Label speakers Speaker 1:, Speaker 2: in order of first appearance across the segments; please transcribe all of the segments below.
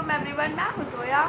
Speaker 1: वालेकुम एवरीवन, मैं हूँ ज़ोया।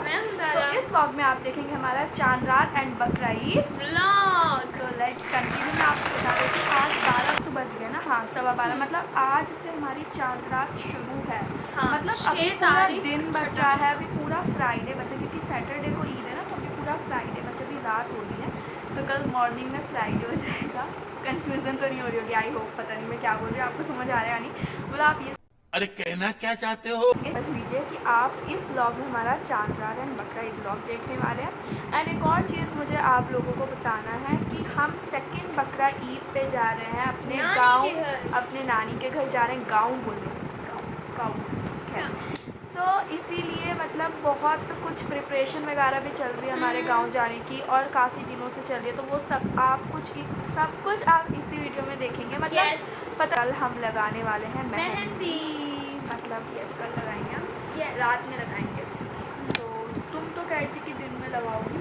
Speaker 1: So, इस व्लॉग में आप देखेंगे हमारा चांद रात एंड बकरा Eid vlog. So let's continue. मैं आपको बता देती हूँ आज 12 तो बज गए ना, हाँ 12:15, मतलब आज से हमारी चांद रात शुरू है। हाँ, मतलब अभी पूरा दिन बचा है, अभी पूरा फ्राइडे बचा, क्योंकि सैटरडे को ईद है ना, तो अभी पूरा फ्राइडे बचा, अभी रात हो रही है। सो कल मॉर्निंग में फ्राइडे हो जाएगा। कन्फ्यूज़न तो नहीं हो रही होगी, आई होप। पता नहीं मैं क्या बोल रही हूँ, आपको समझ आ रहा है या नहीं, बोला आप ये
Speaker 2: अरे कहना क्या चाहते हो?
Speaker 1: समझ लीजिए कि आप इस व्लॉग में हमारा चांद रात एंड बकरा ईद व्लॉग देखने वाले हैं। एंड एक और चीज़ मुझे आप लोगों को बताना है कि हम सेकंड बकरा ईद पे जा रहे हैं अपने गांव, अपने नानी के घर जा रहे हैं। गांव बोले, गाँव खैर। सो इसीलिए मतलब बहुत कुछ प्रिपरेशन वगैरह भी चल रही है हमारे गांव जाने की, और काफ़ी दिनों से चल रही है, तो वो सब कुछ आप इसी वीडियो में देखेंगे। मतलब पता कल हम लगाने वाले हैं मेहंदी, मतलब यस कल लगाएंगे हम, रात में लगाएंगे। तो तुम तो कहती कि दिन में लगाओगी,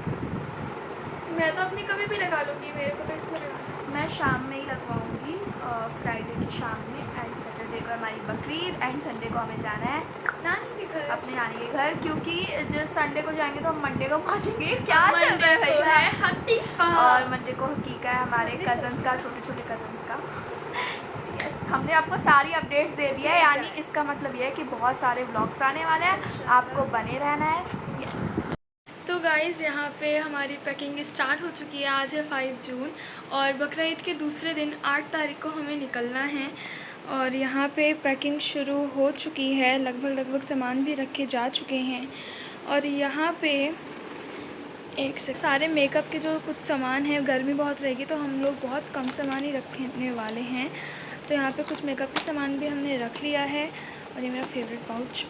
Speaker 3: मैं तो अपनी कभी भी लगा लूँगी, मेरे को तो इसमें लगा।
Speaker 1: मैं शाम में ही लगवाऊंगी, फ्राइडे की शाम में। एंड सैटरडे को हमारी बकरीद, एंड संडे को हमें जाना है
Speaker 3: नानी के घर,
Speaker 1: अपने नानी के घर, क्योंकि जो संडे को जाएंगे तो हम मंडे को पहुँचेंगे। क्या चल रहा है भैया? और मंडे को हकीका है हमारे कज़न्स का, छोटे छोटे कज़न्स का। यस, हमने आपको सारी अपडेट्स दे दिया है, यानी इसका मतलब ये है कि बहुत सारे व्लॉग्स आने वाले हैं, आपको बने रहना है।
Speaker 3: तो गाइज़ यहाँ पे हमारी पैकिंग स्टार्ट हो चुकी है। आज है 5 जून और बकरा ईद के दूसरे दिन 8 तारीख को हमें निकलना है। और यहाँ पे पैकिंग शुरू हो चुकी है, लगभग सामान भी रखे जा चुके हैं। और यहाँ पे एक से सारे मेकअप के जो कुछ सामान है, गर्मी बहुत रहेगी तो हम लोग बहुत कम सामान ही रखने वाले हैं। तो यहाँ पे कुछ मेकअप के सामान भी हमने रख लिया है, और ये मेरा फेवरेट पाउच।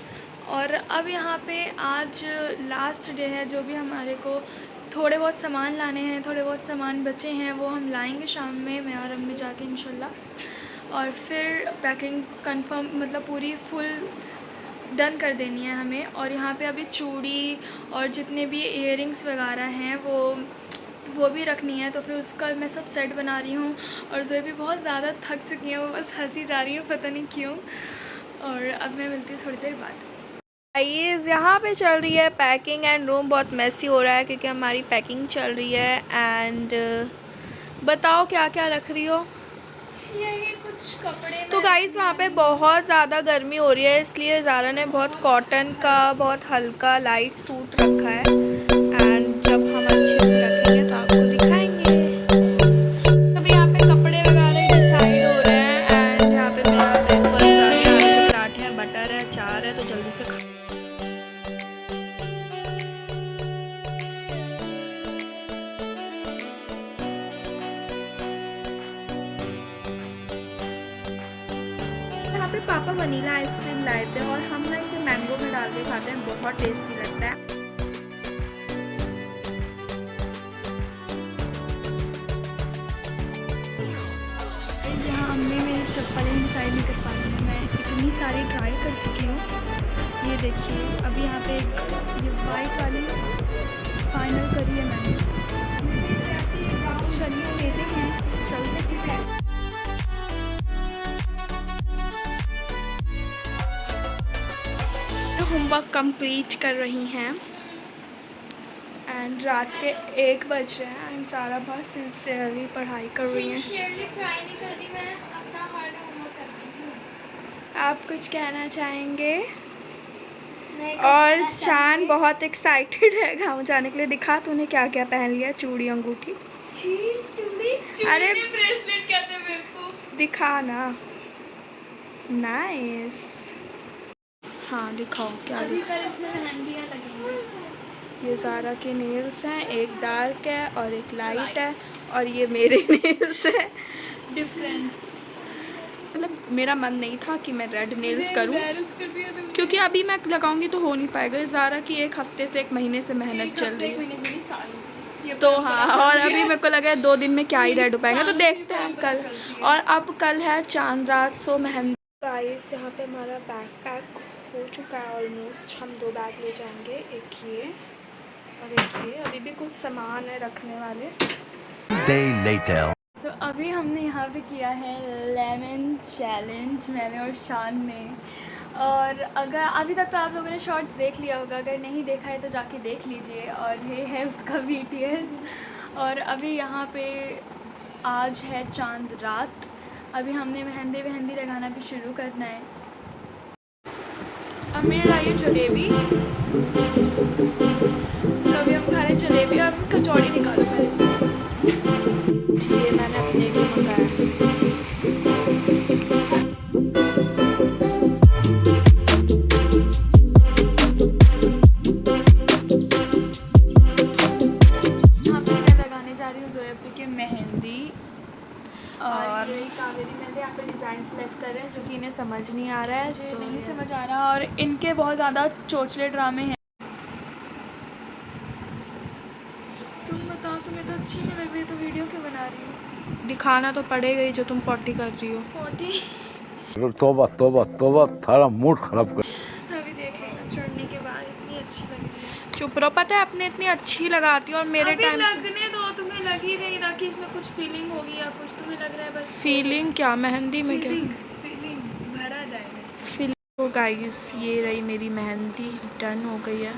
Speaker 3: और अब यहाँ पे आज लास्ट डे है, जो भी हमारे को थोड़े बहुत सामान लाने हैं, थोड़े बहुत सामान बचे हैं, वो हम लाएंगे शाम में, मैं और अम्मी जाके इंशाल्लाह। और फिर पैकिंग कंफर्म, मतलब पूरी फुल डन कर देनी है हमें। और यहाँ पे अभी चूड़ी और जितने भी इयररिंग्स वगैरह हैं वो भी रखनी है, तो फिर उसका मैं सब सेट बना रही हूँ। और जो भी बहुत ज़्यादा थक चुकी हैं, वो बस हंसी जा रही है, पता नहीं क्यों। और अब मैं मिलती हूँ थोड़ी देर बाद।
Speaker 1: गाइस यहाँ पे चल रही है पैकिंग, एंड रूम बहुत मेसी हो रहा है क्योंकि हमारी पैकिंग चल रही है। एंड बताओ क्या क्या रख रही हो?
Speaker 3: यही कुछ कपड़े।
Speaker 1: तो गाइस वहाँ पे बहुत ज़्यादा गर्मी हो रही है, इसलिए ज़ारा ने बहुत कॉटन का बहुत हल्का लाइट सूट रखा है। एंड जब हम अच्छे से रखेंगे तो आपको दिखाएंगे। तभी यहाँ पे कपड़े वगैरह डिसाइड हो रहे हैं। एंड यहाँ पे मेरा ब्रेकफास्ट आ गया, आलू के पराठे हैं, बटर है, अचार है, तो जल्दी से खा। यहाँ पे पापा वनीला आइसक्रीम लाए थे, और हम ना इसे मैंगो में डाल के खाते हैं, बहुत टेस्टी लगता है।
Speaker 3: यहाँ अम्मी मेरी चप्पलें डिसाइड नहीं कर पाई हैं, मैं इतनी सारी ट्राई कर चुकी हूँ। ये देखिए, अभी यहाँ पे ये वाइट वाली फाइनल करी है मैंने। चलिए लेते हैं, चलते हैं। होमवर्क कंप्लीट कर रही हैं, एंड रात के 1 बज रहे हैं, एंड सारा बहुत सिंसियरली पढ़ाई कर रही हैं।
Speaker 4: ट्राई नहीं कर रही, मैं अपना हार्ड होमवर्क कर रही हूँ।
Speaker 1: आप कुछ कहना चाहेंगे? और शान बहुत एक्साइटेड है गाँव जाने के लिए। दिखा तूने क्या क्या पहन लिया, चूड़ी अंगूठी। अरे
Speaker 4: ब्रेसलेट कहते हैं मेरे को।
Speaker 1: दिखा ना, नाइस। हाँ दिखाओ क्या
Speaker 4: अभी कल इसमें मेहंदियाँ लगेंगी।
Speaker 1: ये ज़ारा के नेल्स हैं, एक डार्क है और एक लाइट है, और ये मेरे नेल्स है।
Speaker 3: डिफरेंस
Speaker 1: मतलब मेरा मन नहीं था कि मैं रेड नेल्स करूं, क्योंकि अभी मैं लगाऊंगी तो हो नहीं पाएगा। ज़ारा की 1 हफ्ते से 1 महीने से मेहनत चल रही है, तो हाँ। और अभी मेरे को लगा 2 दिन में क्या ही रेड हो पाएगा, तो देखते हैं कल। और अब कल है चांद रात, सो मेहंदी। गाइस यहाँ पे हमारा बैग पैक हो चुका है ऑलमोस्ट। हम 2 बैग ले जाएंगे, एक ये और एक ये। अभी भी कुछ सामान है रखने वाले।
Speaker 3: तो अभी हमने यहाँ पे किया है लेमन चैलेंज, मैंने और शान ने। और अगर अभी तक तो आप लोगों ने शॉर्ट्स देख लिया होगा, अगर नहीं देखा है तो जाके देख लीजिए। और ये है उसका BTS। और अभी यहाँ पे आज है चांद रात। अभी हमने मेहंदी लगाना भी शुरू करना है। अब मेरे लाई है जलेबी, तो अभी हम खा रहे हैं जलेबी और हम कचौड़ी निकाल रहे हैं।
Speaker 1: ये मैंने अपने लिए मंगाया।
Speaker 3: यहाँ पे मैं लगाने जा रही हूँ ज़ोया की मेहंदी।
Speaker 1: और ये कावेरी मेहंदी यहाँ पे डिज़ाइन सेलेक्ट कर रहे हैं जो कि इन्हें समझ नहीं आ रहा है।
Speaker 3: मुझे नहीं समझ आ रहा और इनके बहुत ज़्यादा चोचले ड्रामे हैं। तुम बताओ, तुम्हें तो अच्छी नहीं लग रही तो वीडियो क्यों बना रही हो?
Speaker 1: दिखाना तो पड़ेगा ही जो तुम पॉटी कर रही हो।
Speaker 3: पोटी
Speaker 2: तोबा तोबा तोबा, थारा मूड खराब कर।
Speaker 3: अभी देख लेना चढ़ने के बाद। इतनी अच्छी लग रही है।
Speaker 1: चुप रहो, पता है आपने इतनी अच्छी लगाती हो और मेरे
Speaker 3: अभी
Speaker 1: टाइम
Speaker 3: लगने दो, तुम्हें लग ही नहीं रहा कि इसमें कुछ फीलिंग होगी या कुछ, तुम्हें लग रहा है बस
Speaker 1: फीलिंग क्या मेहंदी में क्या
Speaker 3: फीलिंग भरा जाएगा इससे।
Speaker 1: फीलिंग। तो गाइस ये रही मेरी मेहंदी, डन हो गई है।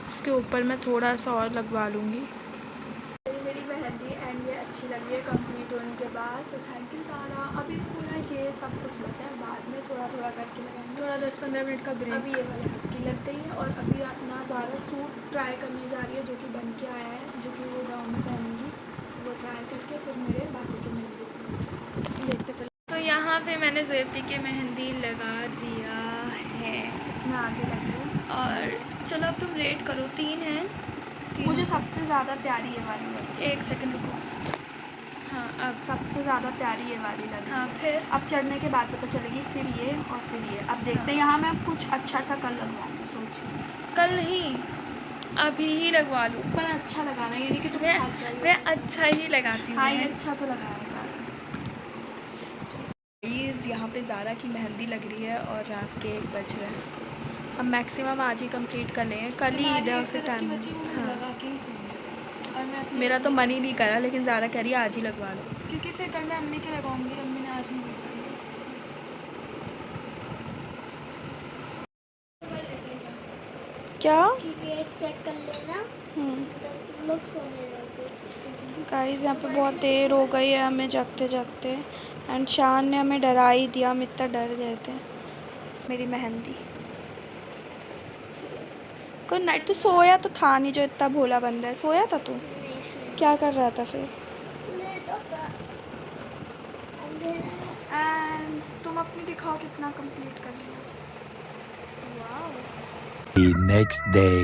Speaker 1: इसके ऊपर मैं थोड़ा सा और लगवा लूँगी।
Speaker 3: मेरी मेहंदी एंड ये अच्छी लग रही है कंप्लीट होने के बाद। सो थैंक यू सारा। अभी तो पूरा ये सब कुछ बचा है, बाद में थोड़ा थोड़ा करके लगाएंगे। थोड़ा 10-15 मिनट का ब्रेक। अभी ये वाली हल्की लग गई है और अभी अपना ज़्यादा सूट ट्राई करने जा रही है जो कि बन के आया है, जो कि वो गाउन में पहनूंगी। सो वो ट्राई करके फिर मेरे बाकी की मेहंदी देखते पहले। तो यहाँ पे मैंने ज़ोया की मेहंदी लगा दिया है।
Speaker 1: इसमें आगे लगी हूँ।
Speaker 3: और चलो अब तुम रेट करो। 3 है।
Speaker 1: मुझे सबसे ज़्यादा प्यारी ये वाली लगी।
Speaker 3: 1 सेकंड रुको। हाँ अब
Speaker 1: सबसे ज़्यादा प्यारी ये वाली लगी।
Speaker 3: हाँ फिर
Speaker 1: अब चढ़ने के बाद पता चलेगी, फिर ये और फिर ये। अब देखते हैं। यहाँ मैं कुछ अच्छा सा कलर लगवाऊंगी सोचिए।
Speaker 3: कल नहीं, अभी ही लगवा लूँ।
Speaker 1: पर अच्छा लगाना, ये नहीं कि तुम्हें भाग जाएगी।
Speaker 3: मैं अच्छा ही लगाती हूँ।
Speaker 1: हाँ ये अच्छा तो लगाया ज़्यादा।
Speaker 3: प्लीज़ यहाँ पे ज़ारा की मेहंदी लग रही है और रात के 1 बज रहे हैं।
Speaker 1: अब मैक्सिमम आज ही कंप्लीट कर लेंगे, कल ही ईद है फिर टाइम। हाँ
Speaker 3: और मैं
Speaker 1: मेरा तो मन ही नहीं करा, लेकिन ज़ारा कह रही है आज ही लगवा लो।
Speaker 3: क्योंकि फिर कल मैं अम्मी के लगाऊंगी। अम्मी ने आज नहीं लगाई।
Speaker 1: क्या
Speaker 4: कि गेट चेक कर लेना जब तुम लोग सोने लगोगे।
Speaker 1: गाइस यहाँ पे बहुत देर हो गई है हमें जगते जगते। एंड शान ने हमें डरा ही दिया, हम इतना डर गए थे। मेरी मेहंदी। Good night. तो सोया तो था नहीं जो इतना भोला बन रहा है। सोया था तू?
Speaker 4: नहीं सुन
Speaker 1: क्या कर रहा था फिर?
Speaker 4: लेट होता अंधेरा में।
Speaker 1: एंड तुम अपनी दिखाओ कितना कंप्लीट कर लिया।
Speaker 2: The next day.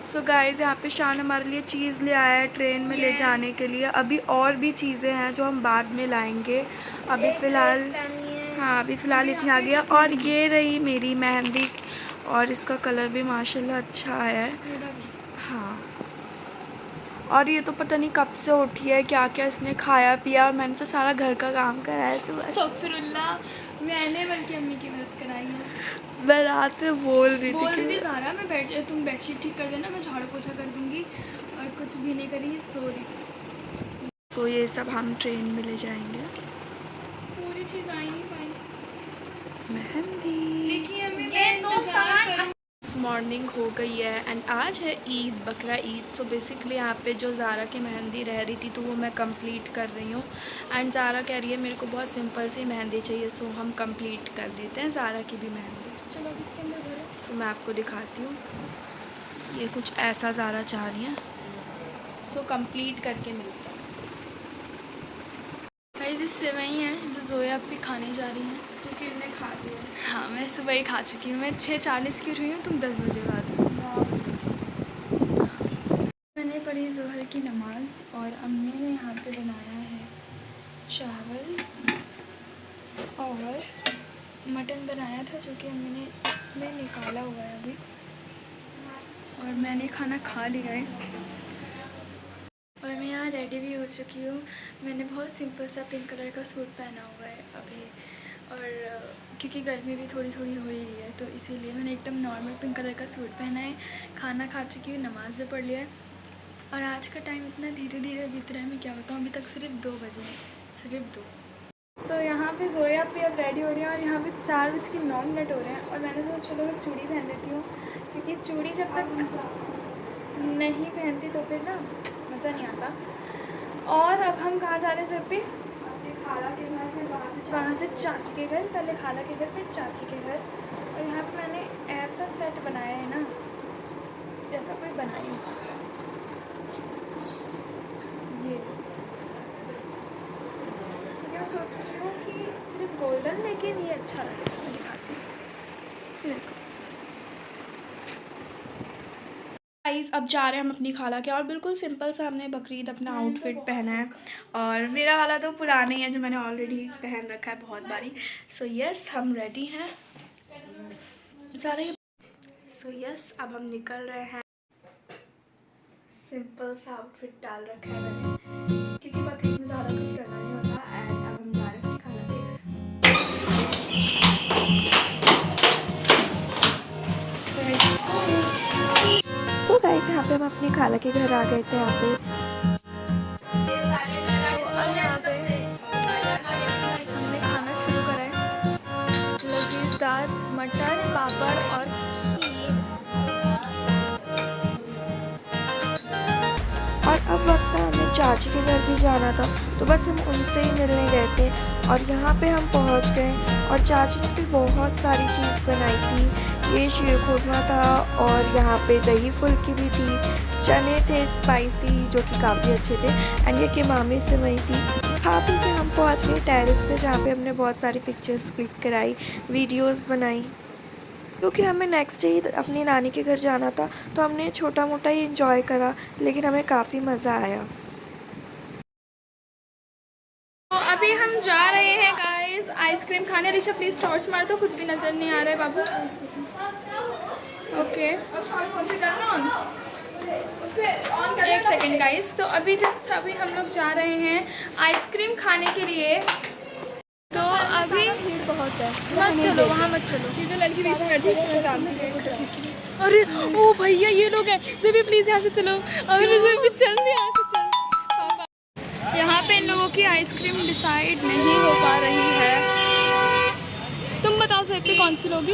Speaker 1: So guys यहाँ पे शान हमारे लिए चीज़ ले आया है ट्रेन में ले जाने के लिए। अभी और भी चीज़ें हैं जो हम बाद में लाएंगे। अभी फ़िलहाल हाँ अभी फ़िलहाल इतनी आ गया। और ये रही मेरी मेहंदी और इसका कलर भी माशाल्लाह अच्छा है। हाँ और ये तो पता नहीं कब से उठी है, क्या क्या इसने खाया पिया। और मैंने तो सारा घर का काम करा है सुबह।
Speaker 3: अस्तगफिरुल्लाह, मैंने बल्कि अम्मी की मदद कराई है।
Speaker 1: मैं रात में बोल रही थी
Speaker 3: ज़ारा मैं तुम बेडशीट ठीक कर देना, मैं झाड़ू पोछा कर दूँगी। और कुछ भी नहीं करी, सो रही थी।
Speaker 1: सो ये सब हम ट्रेन में ले जाएंगे।
Speaker 3: पूरी चीज़ आ ही नहीं पाई।
Speaker 1: मेहंदी
Speaker 3: लेकिन अम्मी
Speaker 4: ये तो सामान
Speaker 1: मॉर्निंग हो गई है एंड आज है ईद, बकरा ईद। सो बेसिकली यहाँ पे जो ज़ारा की मेहंदी रह रही थी तो वो मैं कंप्लीट कर रही हूँ। एंड ज़ारा कह रही है मेरे को बहुत सिंपल सी मेहंदी चाहिए। सो हम कंप्लीट कर देते हैं ज़ारा की भी मेहंदी।
Speaker 3: चलो अब इसके अंदर भरो।
Speaker 1: सो मैं आपको दिखाती हूँ। ये कुछ ऐसा ज़ारा चाह रही है। सो कंप्लीट करके मिलते हैं।
Speaker 3: गाइस ये सेवई हैं जो ज़ोया भी खाने जा रही हैं।
Speaker 1: क्योंकि इन्हें खा लिया।
Speaker 3: हाँ मैं सुबह ही खा चुकी हूँ। मैं 6:40 की उठी हूँ, तुम 10 बजे बाद। मैंने पढ़ी ज़ोहर की नमाज़ और अम्मी ने यहाँ पे बनाया है चावल और मटन बनाया था जो कि अम्मी ने इसमें निकाला हुआ है अभी। और मैंने खाना खा लिया है और मैं यहाँ रेडी भी हो चुकी हूँ। मैंने बहुत सिंपल सा पिंक कलर का सूट पहना हुआ है अभी। और क्योंकि गर्मी भी थोड़ी थोड़ी हो ही रही है तो इसीलिए मैंने एकदम नॉर्मल पिंक कलर का सूट पहना है। खाना खा चुकी हूँ, नमाज़ भी पढ़ लिया है। और आज का टाइम इतना धीरे धीरे बीत रहा है, मैं क्या बताऊँ। अभी तक सिर्फ 2 बजे हैं, सिर्फ 2। तो यहाँ पे जोया भी अब रेडी हो रही है और यहाँ पे 4:09 हो रहे हैं और मैंने सोचा चलो मैं चूड़ी पहन लेती हूँ, क्योंकि चूड़ी जब तक नहीं पहनती तो फिर ना मज़ा नहीं आता। और अब हम कहाँ जा रहे हैं सर पे?
Speaker 1: अपने खाला के घर से
Speaker 3: वहाँ से चाची के घर, पहले खाला के घर फिर चाची के घर। और यहाँ पे मैंने ऐसा सेट बनाया है ना जैसा कोई बना ही नहीं सकता। ये ठीक है, मैं सोच रही हूँ कि सिर्फ गोल्डन लेकिन ये अच्छा लगेगा। मैं दिखाती हूँ, ये देखो गाइस। अब जा रहे हैं हम अपनी खाला के और बिल्कुल सिंपल सा हमने बकरीद अपना आउटफिट पहना है और मेरा वाला तो पुराना ही है जो मैंने ऑलरेडी पहन रखा है बहुत बारी। सो यस हम रेडी हैं सारे। सो यस अब हम निकल रहे हैं। सिंपल सा आउटफिट डाल रखा है मैंने क्योंकि बकरीद में ज़्यादा कुछ करना नहीं होता। एंड अब हम जा रहे हैं खाला के घर।
Speaker 1: तो गाइस यहाँ पे हम अपनी खाला के घर आ गए थे। यहाँ पे
Speaker 3: हमने खाना शुरू करा है। लजीजदार मटर, पापड़ और खीर।
Speaker 1: और अब वक्त था हमें चाची के घर भी जाना था, तो बस हम उनसे ही मिलने गए थे। और यहाँ पे हम पहुँच गए और चाची ने भी बहुत सारी चीज़ बनाई थी। ये शीर खुरमा था और यहाँ पे दही फुल्की भी थी, चने थे स्पाइसी जो कि काफ़ी अच्छे थे, एंड ये किमामी सेवई थी। खा पी के हम पहुँच गए टेरेस पे जहाँ पे हमने बहुत सारी पिक्चर्स क्लिक कराई, वीडियोस बनाई। क्योंकि हमें नेक्स्ट डे अपनी नानी के घर जाना था तो हमने छोटा मोटा ही इंजॉय करा, लेकिन हमें काफ़ी मज़ा आया।
Speaker 3: तो अभी हम जा रहे हैं गाइस आइसक्रीम खाने। ऋषभ प्लीज टॉर्च मार दो, कुछ भी नज़र नहीं आ रहा है बाबू। ओके एक सेकेंड गाइस। तो अभी जस्ट अभी हम लोग जा रहे हैं आइसक्रीम खाने के लिए। तो अभी
Speaker 1: भीड़ बहुत है,
Speaker 3: मत चलो वहाँ मत चलो।
Speaker 1: ये जो लड़की बीच में बैठी है इसको जानती है।
Speaker 3: अरे ओ भैया ये लोग हैं। सिर्फ प्लीज यहाँ से चलो। अरे सिर्फ चल यहाँ से चल। यहाँ पे इन लोगों की आइसक्रीम डिसाइड नहीं हो पा रही है। तुम बताओ सिर्फ कौन सी लोगी?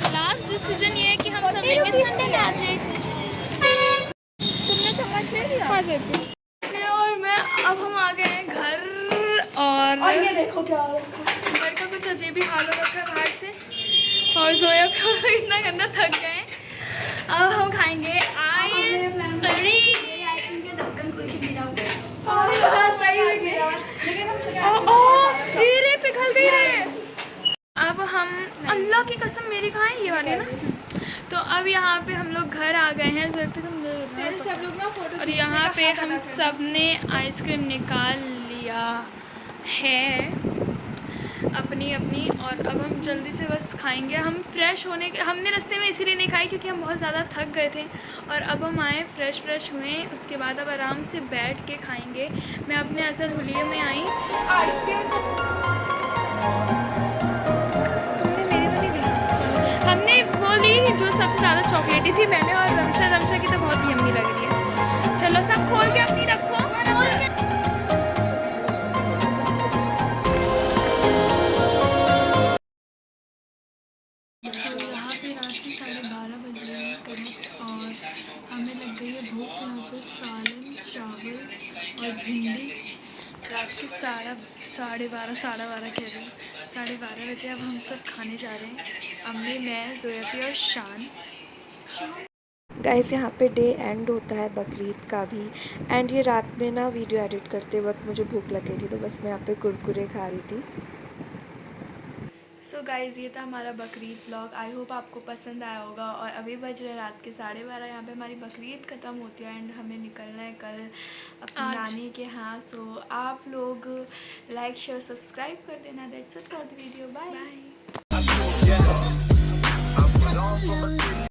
Speaker 3: लास्ट डिसीजन ये है कि हम सब लेंगे संडे मैजिक।
Speaker 1: तुमने चम्मच ले लिया?
Speaker 3: हाँ सिर्फ। और मैं अब हम आ गए हैं घर और
Speaker 1: ये देखो क्या हो रखा है।
Speaker 3: घर का कुछ अजीब ही हाल हो रखा है बाहर से। और जोया भी इतना गंदा थक गए। अब हम खाएंगे आइसक्रीम।
Speaker 1: सही में गिरा, लेकिन हम
Speaker 3: धीरे पिघल भी रहे। अब हम अल्लाह की कसम मेरी खाएं ये वाली ना। तो अब यहाँ पे हम लोग घर आ गए हैं। जोया पे तुम
Speaker 1: पहले सब लोग ना फोटो
Speaker 3: और यहाँ पे हम सब ने आइसक्रीम निकाल लिया है अपनी अपनी। और अब हम जल्दी से बस खाएंगे। हम फ्रेश होने के हमने रास्ते में इसीलिए नहीं खाई क्योंकि हम बहुत ज़्यादा थक गए थे। और अब हम आए फ्रेश हुए, उसके बाद अब आराम से बैठ के खाएंगे। मैं अपने असल हुलिये में आई।
Speaker 1: आइसक्रीम
Speaker 3: तुमने मेरी तो नहीं ली। हमने वो ली जो सबसे ज़्यादा चॉकलेटी थी, मैंने और रमशा की तो बहुत यम्मी लग रही है। चलो सब खोल के अपनी रखो। तो यहाँ पे रात के 12:30 बज रहे हैं करीब और हमें लग गई है भूख। तो यहाँ पे सालन, चावल और भिंडी। रात के 12:30 कह रही हूँ 12:30 बजे। अब हम सब खाने जा रहे हैं, अम्मी, मैं, जोयापी और शान।
Speaker 1: गाइस यहाँ पे डे एंड होता है बकरीद का भी, एंड ये रात में ना वीडियो एडिट करते वक्त मुझे भूख लग गई थी तो बस मैं यहाँ पे कुरकुरे खा रही थी। सो गाइज़ ये था हमारा बकरीद व्लॉग। आई होप आपको पसंद आया होगा। और अभी बज रहे रात के 12:30। यहाँ पे हमारी बकरीद ख़त्म होती है एंड हमें निकलना है कल अपनी नानी के यहाँ। तो आप लोग लाइक शेयर सब्सक्राइब कर देना। That's it for the video. Bye.